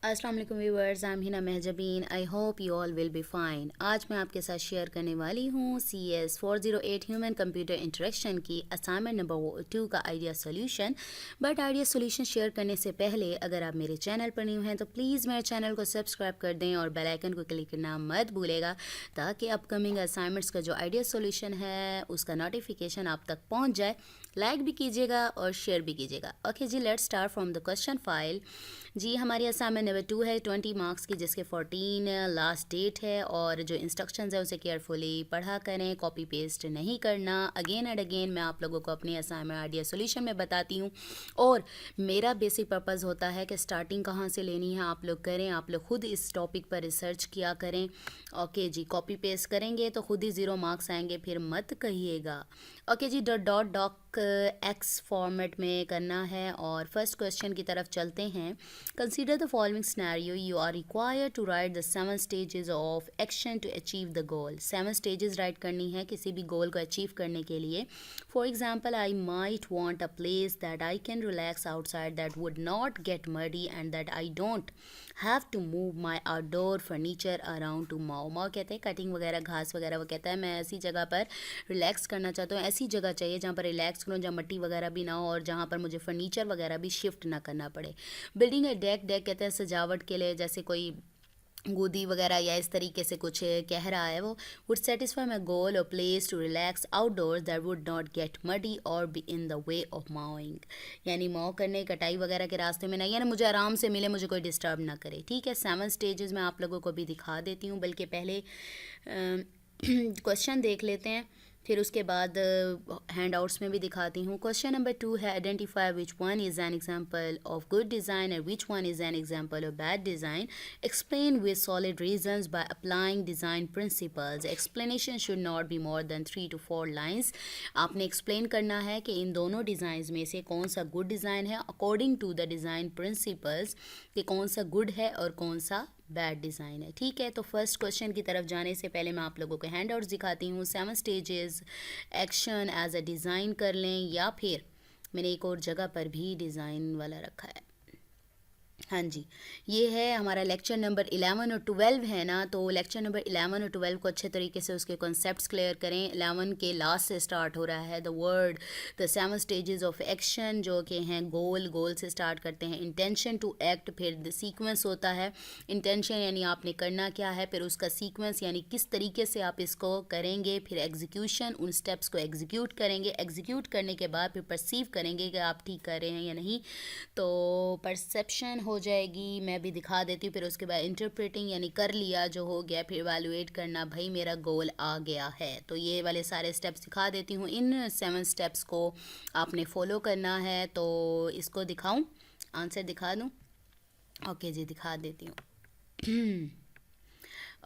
अस्सलाम वालेकुम viewers, I am Hina Mahjabeen. I hope you all will be fine. आज मैं आपके साथ शेयर करने वाली हूँ CS 408 ह्यूमन कंप्यूटर इंटरेक्शन की असाइनमेंट नंबर 2 का idea solution. But idea solution share करने से पहले अगर आप मेरे चैनल पर न्यू हैं तो प्लीज़ मेरे चैनल को सब्सक्राइब कर दें और बेल आइकन को क्लिक करना मत भूलेगा, ताकि अपकमिंग असाइनमेंट्स का जो आइडिया सोल्यूशन है उसका नोटिफिकेशन आप तक पहुँच जाए। लाइक भी कीजिएगा और शेयर भी कीजिएगा। ओके जी, let's start from the question file. जी, हमारी असाइनमेंट नंबर 2 है 20 मार्क्स की, जिसके 14 लास्ट डेट है। और जो इंस्ट्रक्शंस है उसे केयरफुली पढ़ा करें, कॉपी पेस्ट नहीं करना। अगेन एंड अगेन मैं आप लोगों को अपनी असाइनमेंट आइडिया सोल्यूशन में बताती हूँ, और मेरा बेसिक पर्पज़ होता है कि स्टार्टिंग कहाँ से लेनी है आप लोग करें, आप लोग खुद इस टॉपिक पर रिसर्च किया करें। ओके जी, कॉपी पेस्ट करेंगे तो खुद ही 0 मार्क्स आएंगे, फिर मत कहिएगा। ओके जी, डॉट डॉक एक्स फॉर्मेट में करना है। और फर्स्ट क्वेश्चन की तरफ चलते हैं। Consider the following scenario, you are required to write the 7 stages of action to achieve the goal. 7 stages write करनी है किसी भी गोल को अचीव करने के लिए। For example, I might want a place that I can relax outside, that would not get muddy, and that I don't have to move my outdoor furniture around to mow. Mow कहते हैं cutting वगैरह, घास वगैरह। वो कहता है मैं ऐसी जगह पर रिलैक्स करना चाहता हूँ, ऐसी जगह चाहिए जहाँ पर रिलैक्स करूँ, जहाँ मिट्टी वगैरह भी ना हो और जहाँ पर मुझे फर्नीचर वगैरह भी शिफ्ट ना करना पड़े। बिल्डिंग ए डेक, डेक कहते हैं सजावट के लिए, जैसे कोई गोदी वगैरह या इस तरीके से कुछ कह रहा है वो। वुड सेटिस्फाई माई गोल और place to relax outdoors that would not get muddy और be in the way of mowing. यानी माओ करने, कटाई वगैरह के रास्ते में नहीं, यानी मुझे आराम से मिले, मुझे कोई डिस्टर्ब ना करे। ठीक है, 7 स्टेजेस मैं आप लोगों को भी दिखा देती हूँ, बल्कि पहले क्वेश्चन देख लेते हैं, फिर उसके बाद हैंड आउट्स में भी दिखाती हूँ। क्वेश्चन नंबर 2 है, identify which one is an example of good design और which one is an example of bad design. Explain with solid reasons by applying design principles. Explanation should not be more than 3 to 4 lines. आपने explain करना है कि इन दोनों design में से कौन सा गुड डिज़ाइन है according to the design principles, कि कौन सा गुड है और कौन सा बैड डिज़ाइन है। ठीक है, तो फर्स्ट क्वेश्चन की तरफ जाने से पहले मैं आप लोगों को हैंड आउट्स दिखाती हूँ। 7 stages action as a design कर लें, या फिर मैंने एक और जगह पर भी डिज़ाइन वाला रखा है। हाँ जी, ये है हमारा लेक्चर नंबर 11 और 12 है ना, तो लेक्चर नंबर 11 और 12 को अच्छे तरीके से उसके कॉन्सेप्ट्स क्लियर करें। 11 के लास्ट से स्टार्ट हो रहा है the word, the 7 stages of action, जो कि हैं गोल। गोल से स्टार्ट करते हैं इंटेंशन टू एक्ट, फिर द सीक्वेंस होता है। इंटेंशन यानी आपने करना क्या है, फिर उसका सीक्वेंस यानी किस तरीके से आप इसको करेंगे, फिर एग्जीक्यूशन, उन स्टेप्स को एग्जीक्यूट करेंगे। एग्जीक्यूट करने के बाद फिर परसीव करेंगे कि आप ठीक कर रहे हैं या नहीं, तो परसेप्शन हो जाएगी, मैं भी दिखा देती हूँ। फिर उसके बाद इंटरप्रेटिंग यानी कर लिया जो हो गया, फिर वैल्यूएट करना, भाई मेरा गोल आ गया है। तो ये वाले सारे स्टेप्स दिखा देती हूँ। इन 7 स्टेप्स को आपने फॉलो करना है, तो इसको दिखाऊँ, आंसर दिखा दूँ? ओके जी, दिखा देती हूँ।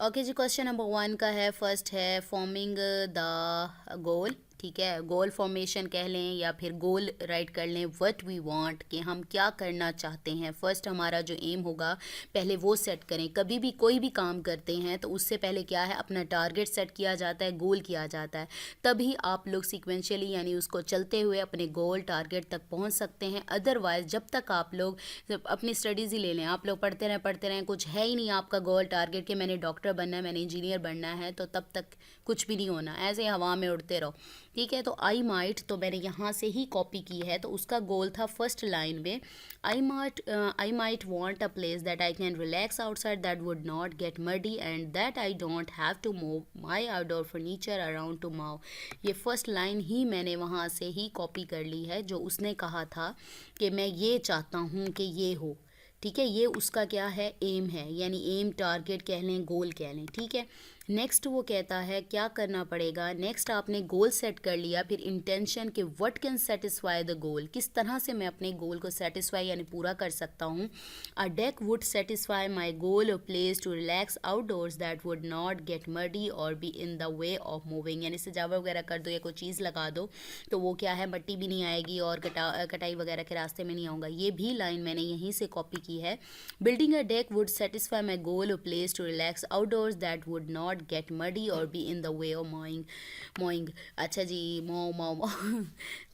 ओके जी, क्वेश्चन नंबर 1 का है, फर्स्ट है फॉर्मिंग द गोल। ठीक है, गोल फॉर्मेशन कह लें या फिर गोल राइट कर लें। व्हाट वी वांट, कि हम क्या करना चाहते हैं। फर्स्ट हमारा जो एम होगा पहले वो सेट करें। कभी भी कोई भी काम करते हैं तो उससे पहले क्या है, अपना टारगेट सेट किया जाता है, गोल किया जाता है, तभी आप लोग सिक्वेंशियली यानी उसको चलते हुए अपने गोल टारगेट तक पहुंच सकते हैं। अदरवाइज जब तक आप लोग अपनी स्टडीज़ ही ले लें, आप लोग पढ़ते रहें, कुछ है ही नहीं आपका गोल टारगेट कि मैंने डॉक्टर बनना है, मैंने इंजीनियर बनना है, तो तब तक कुछ भी नहीं होना, ऐसे हवा में उड़ते रहो। ठीक है, तो आई माइट तो मैंने यहाँ से ही कॉपी की है, तो उसका गोल था फर्स्ट लाइन में, I might want a place that I can relax outside, that would not get muddy, and that I don't have to move my outdoor furniture around to mow. ये first line ही मैंने वहाँ से ही copy कर ली है, जो उसने कहा था कि मैं ये चाहता हूँ कि ये हो। ठीक है, ये उसका क्या है, एम है, यानी एम टारगेट कह लें, गोल कह लें। ठीक है, नेक्स्ट वो कहता है क्या करना पड़ेगा। नेक्स्ट आपने गोल सेट कर लिया, फिर इंटेंशन के what can satisfy the goal, किस तरह से मैं अपने गोल को सेटिस्फाई यानी पूरा कर सकता हूँ। A deck would satisfy my goal of place to relax outdoors that would not get muddy और be in the way of moving, यानी सजावट वगैरह कर दो या कोई चीज़ लगा दो तो वो क्या है, मट्टी भी नहीं आएगी और कटाई वगैरह के रास्ते में नहीं आऊँगा। ये भी लाइन मैंने यहीं से कॉपी की है। Building a deck would satisfy my goal of place to relax outdoors that would not get muddy और be in the way of mowing. अच्छा जी, मो मो मो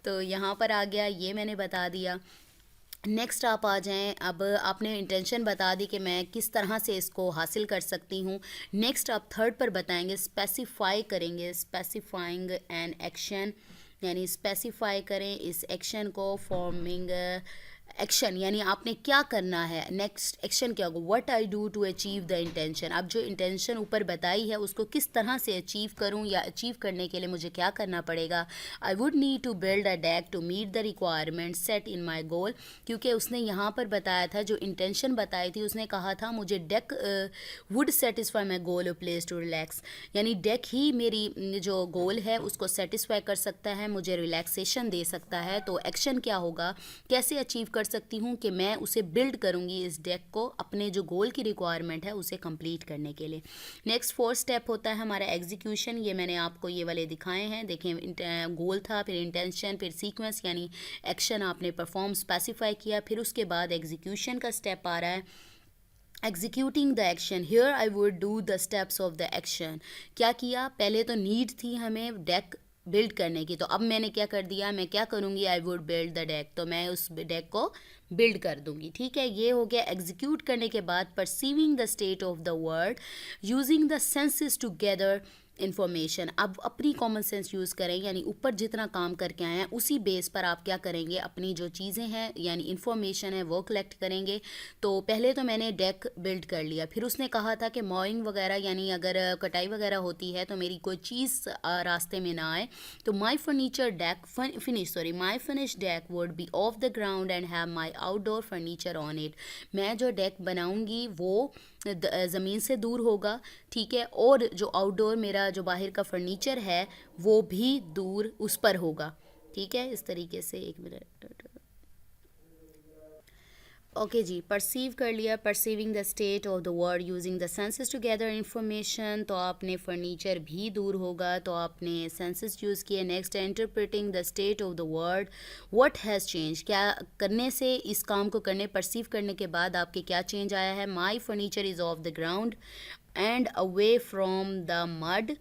तो यहाँ पर आ गया, ये मैंने बता दिया। नेक्स्ट आप आ जाएं, अब आपने इंटेंशन बता दी कि मैं किस तरह से इसको हासिल कर सकती हूँ। नेक्स्ट आप थर्ड पर बताएंगे, स्पेसिफाई करेंगे, स्पेसिफाइंग एन एक्शन, यानी स्पेसिफाई करें इस एक्शन को, फॉर्मिंग एक्शन यानी आपने क्या करना है, नेक्स्ट एक्शन क्या होगा, what I do to achieve the intention. अब जो इंटेंशन ऊपर बताई है उसको किस तरह से अचीव करूं या अचीव करने के लिए मुझे क्या करना पड़ेगा। I would need to build a deck to meet the requirement set in my goal, क्योंकि उसने यहाँ पर बताया था, जो इंटेंशन बताई थी उसने कहा था मुझे deck would satisfy my goal place to relax, यानी डेक ही मेरी जो गोल है उसको सेटिस्फाई कर सकता है, मुझे रिलैक्सेशन दे सकता है। तो एक्शन क्या होगा, कैसे अचीव कर सकती हूँ कि मैं उसे बिल्ड करूँगी इस डेक को अपने जो गोल की रिक्वायरमेंट है उसे कंप्लीट करने के लिए। नेक्स्ट फोर्थ स्टेप होता है हमारा एग्जीक्यूशन, ये मैंने आपको ये वाले दिखाए हैं, देखें गोल था, फिर इंटेंशन, फिर सीक्वेंस यानी एक्शन आपने परफॉर्म स्पेसिफाई किया, फिर उसके बाद एग्जीक्यूशन का स्टेप आ रहा है, executing the action. Here I would do the steps of the action. क्या किया, पहले तो नीड थी हमें डेक बिल्ड करने की, तो अब मैंने क्या कर दिया, मैं क्या करूँगी, I would build the deck, तो मैं उस डेक को बिल्ड कर दूंगी। ठीक है, ये हो गया एग्जीक्यूट करने के बाद। Perceiving the state of the world using the senses to gather information. अब अपनी कॉमन सेंस यूज़ करें, यानी ऊपर जितना काम करके आए हैं उसी बेस पर आप क्या करेंगे, अपनी जो चीज़ें हैं यानी इन्फॉर्मेशन है वो कलेक्ट करेंगे। तो पहले तो मैंने डेक बिल्ड कर लिया, फिर उसने कहा था कि मॉइंग वगैरह यानी अगर कटाई वगैरह होती है तो मेरी कोई चीज़ रास्ते में ना आए, तो my furniture deck my finish deck would be off the ground and have my outdoor furniture on it. मैं जो डेक बनाऊंगी वो ज़मीन से दूर होगा, ठीक है, और जो आउटडोर मेरा जो बाहर का फर्नीचर है वो भी दूर उस पर होगा। ठीक है, इस तरीके से, एक मिनट, ओके जी, परसीव कर लिया, perceiving the state of the word using the senses to gather information, तो आपने फर्नीचर भी दूर होगा, तो आपने सेंसेस यूज़ किए। Next interpreting the state of the word, what has change, क्या करने से, इस काम को करने, परसीव करने के बाद आपके क्या चेंज आया है। My furniture is off the ground and away from the mud,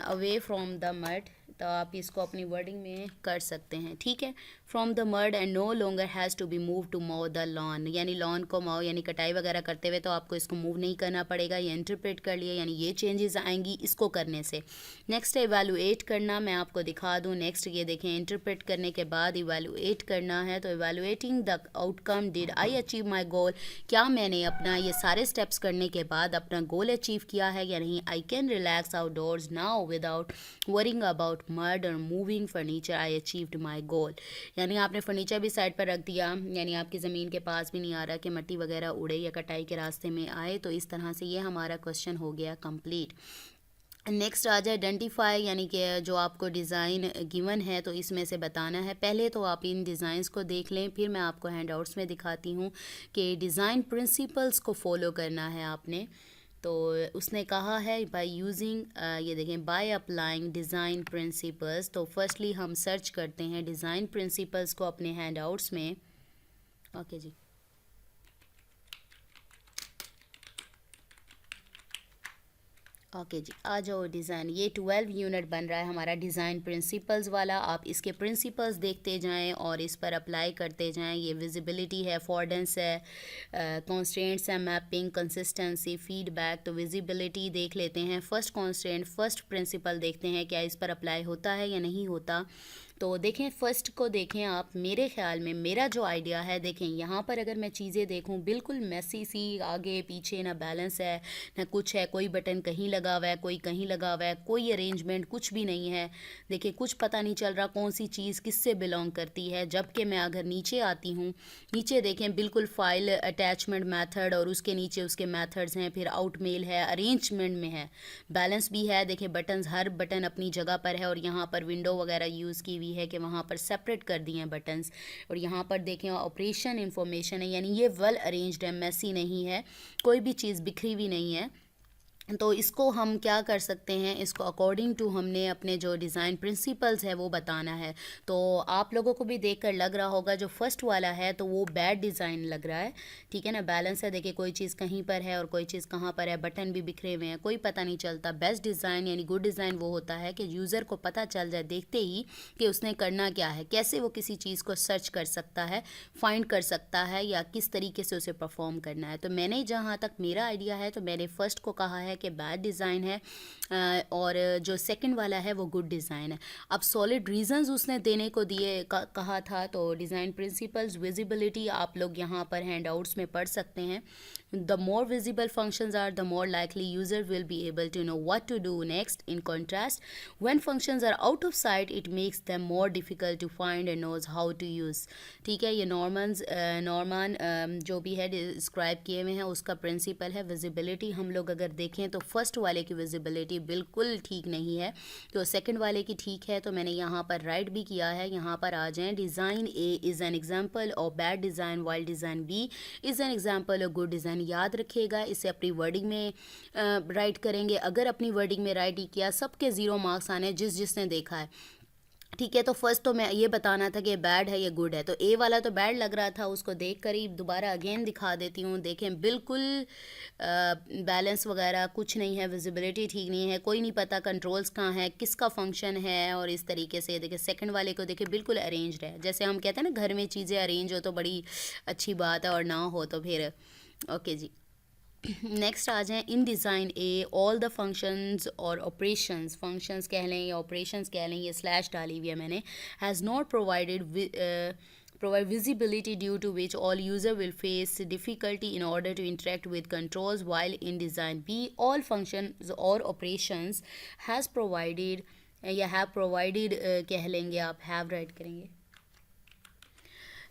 away from the mud, तो आप इसको अपनी वर्डिंग में कर सकते हैं। ठीक है, from the mud and no longer has to be move to mow the lawn, यानी लॉन को माओ यानी कटाई वगैरह करते हुए तो आपको इसको मूव नहीं करना पड़ेगा, ये इंटरप्रेट कर लिया, यानी ये चेंजेस आएंगी इसको करने से। नेक्स्ट है इवेलुएट करना, मैं आपको दिखा दूँ। नेक्स्ट ये देखें, इंटरप्रेट करने के बाद इवेलुएट करना है, तो evaluating the outcome, did I achieve my goal, क्या मैंने अपना ये सारे स्टेप्स करने के बाद अपना गोल अचीव किया है या नहीं। I can relax outdoors now without worrying about mud और moving furniture, I achieved my goal, यानी आपने फर्नीचर भी साइड पर रख दिया, यानी आपकी ज़मीन के पास भी नहीं आ रहा कि मिट्टी वगैरह उड़े या कटाई के रास्ते में आए। तो इस तरह से ये हमारा क्वेश्चन हो गया कंप्लीट। नेक्स्ट आ जाए आइडेंटिफाई, यानी कि जो आपको डिज़ाइन गिवन है तो इसमें से बताना है। पहले तो आप इन डिज़ाइंस को देख लें, फिर मैं आपको हैंडआउट्स में दिखाती हूँ कि डिज़ाइन प्रिंसिपल्स को फॉलो करना है आपने। तो उसने कहा है बाय यूजिंग, ये देखें, बाय अप्लाइंग डिज़ाइन प्रिंसिपल्स। तो फर्स्टली हम सर्च करते हैं डिज़ाइन प्रिंसिपल्स को अपने हैंडआउट्स में। ओके जी, ओके जी, आ जाओ डिज़ाइन, ये 12 यूनिट बन रहा है हमारा डिज़ाइन प्रिंसिपल्स वाला। आप इसके प्रिंसिपल्स देखते जाएं और इस पर अप्लाई करते जाएं। ये विजिबिलिटी है, अफोर्डेंस है, कॉन्स्ट्रेंट्स है, मैपिंग, कंसिस्टेंसी, फीडबैक। तो विजिबिलिटी देख लेते हैं, फर्स्ट कॉन्स्ट्रेंट, फर्स्ट प्रिंसिपल देखते हैं क्या इस पर अप्लाई होता है या नहीं होता। तो देखें, फ़र्स्ट को देखें आप, मेरे ख़्याल में मेरा जो आइडिया है, देखें यहाँ पर अगर मैं चीज़ें देखूँ बिल्कुल मैसी सी, आगे पीछे ना बैलेंस है ना कुछ है, कोई बटन कहीं लगा हुआ है, कोई कहीं लगा हुआ है, कोई अरेंजमेंट कुछ भी नहीं है। देखिए, कुछ पता नहीं चल रहा कौन सी चीज़ किससे बिलोंग करती है। जबकि मैं अगर नीचे आती हूँ, नीचे देखें बिल्कुल फाइल अटैचमेंट मेथड और उसके नीचे उसके मेथड्स हैं, फिर आउटमेल है, अरेंजमेंट में है, बैलेंस भी है। देखें, बटन्स, हर बटन अपनी जगह पर है, और यहाँ पर विंडो वगैरह यूज़ की हुई है कि वहाँ पर सेपरेट कर दिए हैं बटन्स। और यहाँ पर देखें ऑपरेशन इन्फॉर्मेशन है, यानी ये वेल अरेंज्ड है, मैसी नहीं है, कोई भी चीज़ बिखरी हुई नहीं है। तो इसको हम क्या कर सकते हैं, इसको अकॉर्डिंग टू हमने अपने जो डिज़ाइन प्रिंसिपल्स है वो बताना है। तो आप लोगों को भी देखकर लग रहा होगा जो फर्स्ट वाला है तो वो बैड डिज़ाइन लग रहा है, ठीक है ना। बैलेंस है, देखिए कोई चीज़ कहीं पर है और कोई चीज़ कहाँ पर है, बटन भी बिखरे हुए हैं, कोई पता नहीं चलता। बेस्ट डिज़ाइन यानी गुड डिज़ाइन वो होता है कि यूज़र को पता चल जाए देखते ही कि उसने करना क्या है, कैसे वो किसी चीज़ को सर्च कर सकता है, फाइंड कर सकता है, या किस तरीके से उसे परफॉर्म करना है। तो मैंने जहाँ तक मेरा आइडिया है तो मैंने फ़र्स्ट को कहा है कि बैड डिज़ाइन है, और जो सेकंड वाला है वो गुड डिज़ाइन है। अब सॉलिड रीजंस उसने देने को दिए कहा था, तो डिज़ाइन प्रिंसिपल्स, विजिबिलिटी आप लोग यहाँ पर हैंड आउट्स में पढ़ सकते हैं। The more visible functions are, the more likely user will be able to know what to do next. In contrast, when functions are out of sight, it makes them more difficult to find and knows how to use. ठीक है, ये Norman जो भी है describe किए हुए हैं उसका प्रिंसिपल है विजिबिलिटी। हम लोग अगर देखें तो फर्स्ट वाले की विजिबिलिटी बिल्कुल ठीक नहीं है, तो सेकंड वाले की ठीक है। तो मैंने यहाँ पर राइट भी किया है, यहाँ पर आ जाएं। Design A is an example of bad design while design B is an example of good design. याद रखिएगा, इसे अपनी वर्डिंग में राइट करेंगे। अगर अपनी वर्डिंग में राइट ही किया, सबके 0 मार्क्स आने जिसने देखा है, ठीक है। तो फर्स्ट तो मैं ये बताना था कि ये बैड है ये गुड है, तो ए वाला तो बैड लग रहा था, उसको देख कर ही दोबारा अगेन दिखा देती हूँ। देखें बिल्कुल बैलेंस वगैरह कुछ नहीं है, विजिबिलिटी ठीक नहीं है, कोई नहीं पता कंट्रोल्स कहाँ है, किसका फंक्शन है, और इस तरीके से देखिए सेकंड वाले को देखिए बिल्कुल अरेंज्ड है। जैसे हम कहते हैं ना घर में चीज़ें अरेंज हो तो बड़ी अच्छी बात है, और ना हो तो फिर ओके जी। नेक्स्ट आ जाएं। In design A all the functions और ऑपरेशंस, फंक्शंस कह लें या ऑपरेशंस कह लें, ये स्लैश डाली हुई है मैंने, has not provided provide visibility due to which all user will face difficulty in order to interact with controls, while in design B all functions or operations has provided या have provided कह लेंगे आप, have right करेंगे,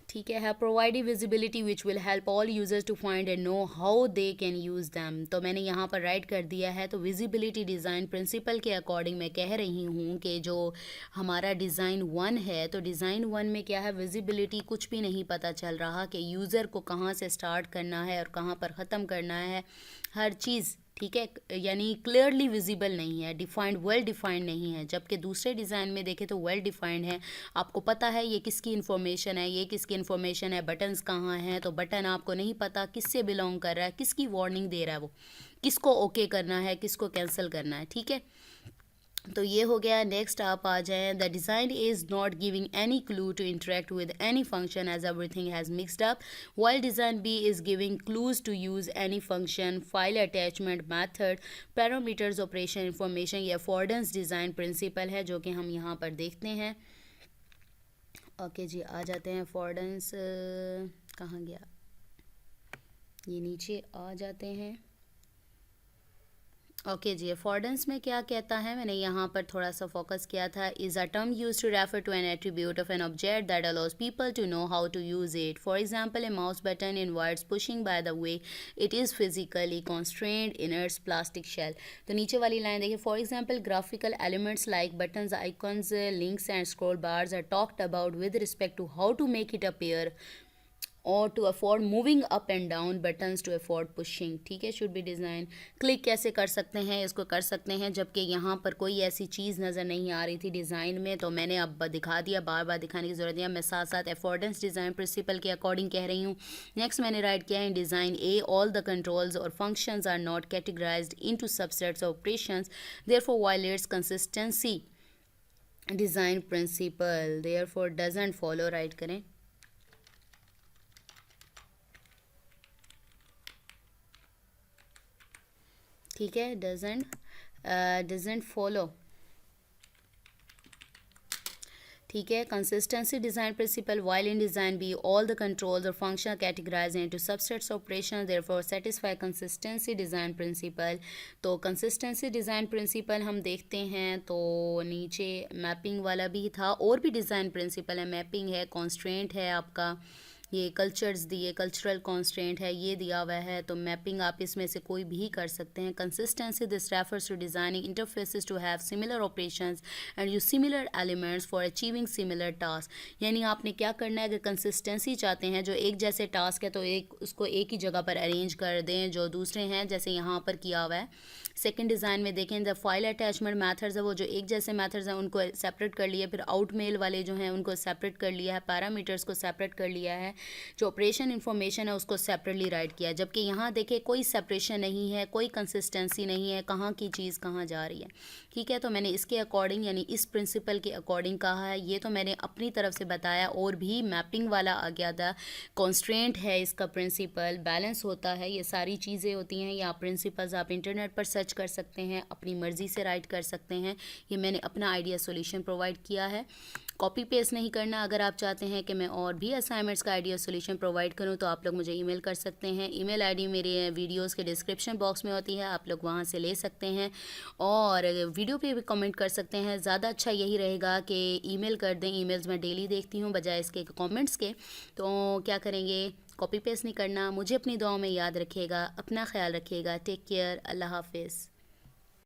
ठीक है provide visibility which will help all users to find and know how they can use them. तो मैंने यहाँ पर राइट कर दिया है। तो विजिबिलिटी डिज़ाइन प्रिंसिपल के अकॉर्डिंग मैं कह रही हूँ कि जो हमारा डिज़ाइन 1 है, तो डिज़ाइन 1 में क्या है, विजिबिलिटी कुछ भी नहीं पता चल रहा कि यूज़र को कहाँ से स्टार्ट करना है और कहाँ पर ख़त्म करना है, हर चीज़, ठीक है, यानी क्लियरली विजिबल नहीं है, डिफाइंड, वेल डिफाइंड नहीं है। जबकि दूसरे डिज़ाइन में देखें तो वेल डिफाइंड है, आपको पता है ये किसकी इन्फॉर्मेशन है, ये किसकी इन्फॉर्मेशन है, बटन्स कहाँ हैं, तो बटन आपको नहीं पता किससे बिलोंग कर रहा है, किसकी वार्निंग दे रहा है, वो किसको ओके करना है, किसको कैंसिल करना है, ठीक है। तो ये हो गया। नेक्स्ट आप आ जाएं। The design is not giving any clue to interact with any function as everything has mixed up, while design B is giving clues to use any function, file attachment, method, parameters, operation information. ये affordance design principal है जो कि हम यहाँ पर देखते हैं। Okay जी, आ जाते हैं अफोर्डेंस, कहाँ गया, ये नीचे आ जाते हैं। ओके जी, अफोर्डेंस में क्या कहता है, मैंने यहाँ पर थोड़ा सा फोकस किया था। Is a term use to refer to an attribute of an object that allows people to know how to use it. For example, a mouse button invites pushing by the way it is physically constrained in its plastic shell. तो नीचे वाली line देखिए, for example graphical elements like buttons, icons, links and scroll bars are talked about with respect to how to make it appear और to afford moving up and down, buttons to afford pushing, ठीक है, should be design. Click कैसे कर सकते हैं, इसको कर सकते हैं जबकि यहाँ पर कोई ऐसी चीज़ नज़र नहीं आ रही थी डिज़ाइन में, तो मैंने अब दिखा दिया, बार बार दिखाने की ज़रूरत नहीं है, मैं साथ साथ अफोर्डेंस डिज़ाइन प्रिंसिपल के अकॉर्डिंग कह रही हूँ। नेक्स्ट मैंने राइट किया है, design A all the controls और functions are not categorised into subsets of operations, therefore violates consistency design principle, therefore doesn't follow, write करें, ठीक है, डजेंट फॉलो, ठीक है। Consistency design principle, while in design B all the controls और function categorise into subsets operation, therefore satisfy consistency design principle. तो consistency design principal हम देखते हैं तो नीचे मैपिंग वाला भी था, और भी डिज़ाइन प्रिंसिपल है, मैपिंग है, कॉन्स्ट्रेंट है आपका, ये कल्चर्स दिए, कल्चरल कॉन्स्टेंट है, ये दिया हुआ है, तो मैपिंग आप इसमें से कोई भी कर सकते हैं। Consistency, this refers to designing interfaces to have similar operations and use similar elements for achieving similar task. यानी आपने क्या करना है, अगर कंसिस्टेंसी चाहते हैं, जो एक जैसे टास्क है तो एक उसको एक ही जगह पर अरेंज कर दें, जो दूसरे हैं जैसे यहाँ पर किया हुआ है। सेकंड डिज़ाइन में देखें, जब फाइल अटैचमेंट मेथड्स है वो जो एक जैसे मेथड्स हैं उनको सेपरेट कर लिया, फिर आउट मेल वाले जो हैं उनको सेपरेट कर लिया है, पैरामीटर्स को सेपरेट कर लिया है, जो ऑपरेशन इन्फॉर्मेशन है उसको सेपरेटली राइट किया। जबकि यहाँ देखें कोई सेपरेशन नहीं है, कोई कंसिस्टेंसी नहीं है, कहाँ की चीज़ कहाँ जा रही है। ठीक है, तो मैंने इसके अकॉर्डिंग यानी इस प्रिंसिपल के अकॉर्डिंग कहा है। ये तो मैंने अपनी तरफ से बताया, और भी मैपिंग वाला आ गया था, कॉन्स्ट्रेंट है इसका प्रिंसिपल, बैलेंस होता है, ये सारी चीज़ें होती हैं। या प्रिंसिपल्स आप इंटरनेट पर सर्च कर सकते हैं, अपनी मर्ज़ी से राइट कर सकते हैं। ये मैंने अपना आइडिया सॉल्यूशन प्रोवाइड किया है, कॉपी पेस्ट नहीं करना। अगर आप चाहते हैं कि मैं और भी असाइनमेंट्स का आइडिया सॉल्यूशन प्रोवाइड करूं तो आप लोग मुझे ईमेल कर सकते हैं। ईमेल आईडी मेरे वीडियोस के डिस्क्रिप्शन बॉक्स में होती है, आप लोग वहां से ले सकते हैं। और वीडियो पे भी कमेंट कर सकते हैं। ज़्यादा अच्छा यही रहेगा कि ईमेल कर दें, ईमेल्स मैं डेली देखती हूँ बजाय इसके कमेंट्स के। तो क्या करेंगे, कॉपी पेस्ट नहीं करना। मुझे अपनी दुआओं में याद रखिएगा, अपना ख्याल रखिएगा। टेक केयर, अल्लाह हाफिज़।